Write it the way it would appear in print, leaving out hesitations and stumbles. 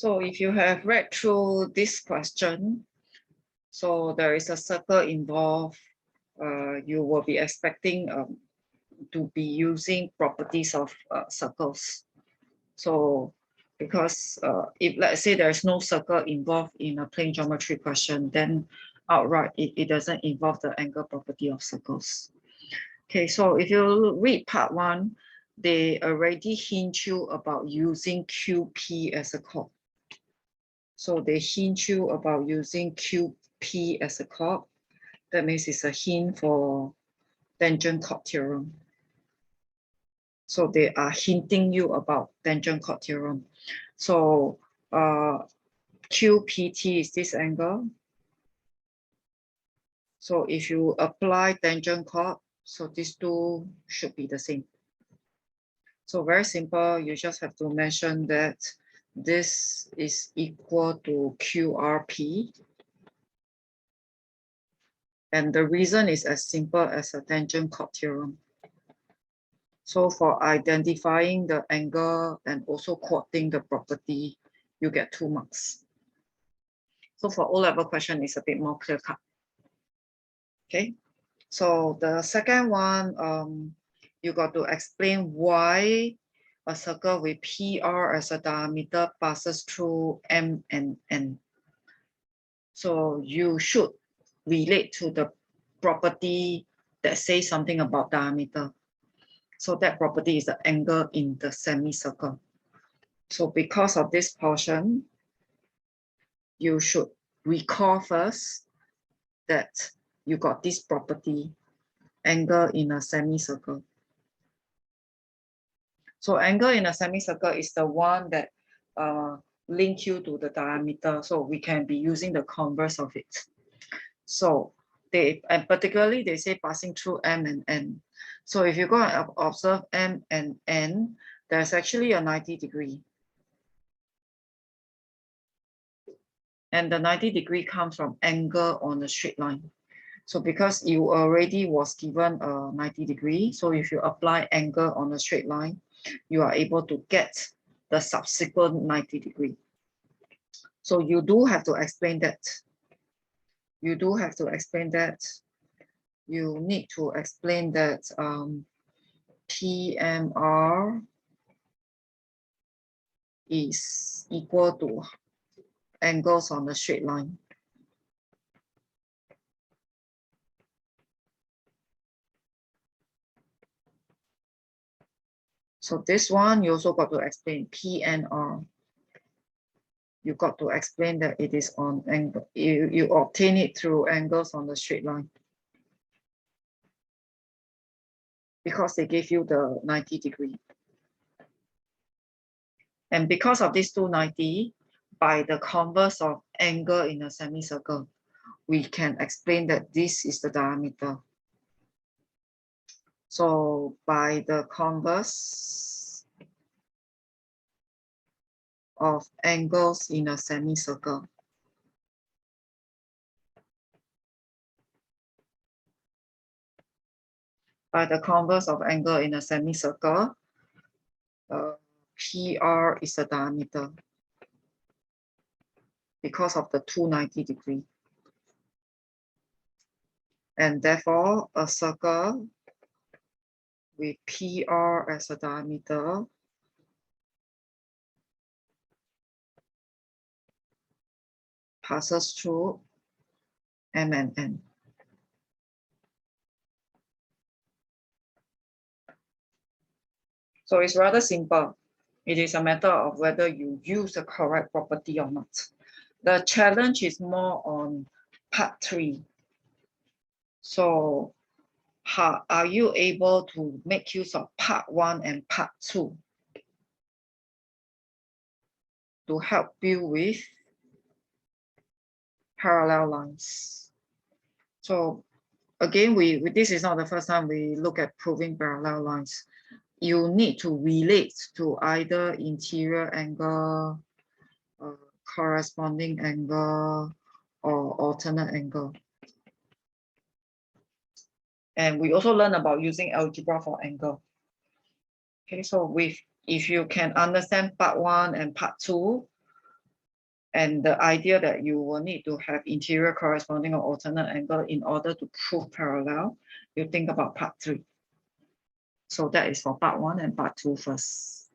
So if you have read through this question, so there is a circle involved, you will be expecting to be using properties of circles. So because if let's say there's no circle involved in a plane geometry question, then outright it doesn't involve the angle property of circles. Okay, so if you read part 1, they already hint you about using QP as a chord. So they hint you about using QP as a chord. That means it's a hint for tangent chord theorem. So they are hinting you about tangent chord theorem. So QPT is this angle. So if you apply tangent chord, so these two should be the same. So very simple, you just have to mention that this is equal to QRP. And the reason is as simple as a tangent chord theorem. So for identifying the angle and also quoting the property, you get 2 marks. So for O-level question, it's a bit more clear cut. Okay, so the second one, you got to explain why a circle with PR as a diameter passes through M and N. So you should relate to the property that says something about diameter. So that property is the angle in the semicircle. So because of this portion, you should recall first that you got this property, angle in a semicircle. So angle in a semicircle is the one that link you to the diameter. So we can be using the converse of it. So and particularly they say passing through M and N. So if you go and observe M and N, there's actually a 90-degree. And the 90-degree comes from angle on a straight line. So because you already was given a 90-degree, so if you apply angle on a straight line, you are able to get the subsequent 90-degree. So you do have to explain that. You do have to explain that. You need to explain that PMR is equal to angles on the straight line. So this one, you also got to explain PNR. You got to explain that it is on angle. You obtain it through angles on the straight line. Because they gave you the 90-degree. And because of this 290, by the converse of angle in a semicircle, we can explain that this is the diameter. So by the converse of angles in a semicircle, by the converse of angle in a semicircle, PR is the diameter because of the 290-degree. And therefore, a circle with PR as a diameter passes through M and N. So it's rather simple. It is a matter of whether you use the correct property or not. The challenge is more on part 3. So how are you able to make use of part 1 and part 2 to help you with parallel lines? So again, this is not the first time we look at proving parallel lines. You need to relate to either interior angle, corresponding angle, or alternate angle. And we also learn about using algebra for angle. Okay, so if you can understand part 1 and part 2, And the idea that you will need to have interior corresponding or alternate angle in order to prove parallel, you think about part 3. So that is for part 1 and part 2 first.